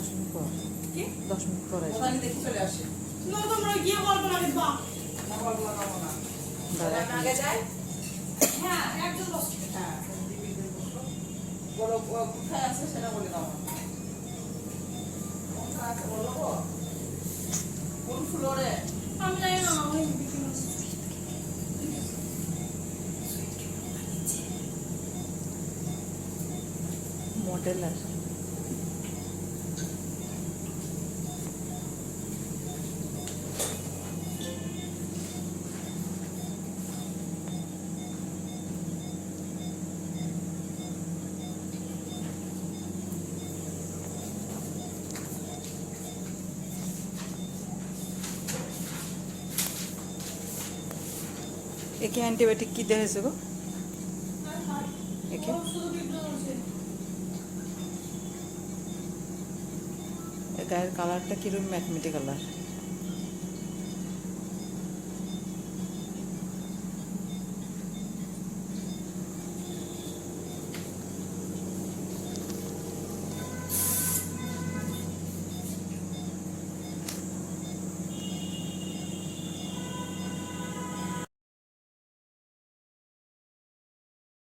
10 minute পর কি 10 minute পর আসবে ওখানে দেখি চলে আসে না তোমরা গিয়ে গল্প লাগে বা না গল্প লাগাবো না দাঁড়া আমি আগে যাই হ্যাঁ একজন বসছে হ্যাঁ দিদিদের বসো বলো কোথায় আছে সেটা বলে দাও আমাকে কোথায় আছে বলো গো? কোন ফ্লোরে আমি জানি না ওই মডেল আর একে অ্যান্টিবায়োটিক কি দেওয়া হয়েছে গো একে শুধু বিপ্লব আছে গায়ের কালারটা কিরকম ম্যাটমেটি কালার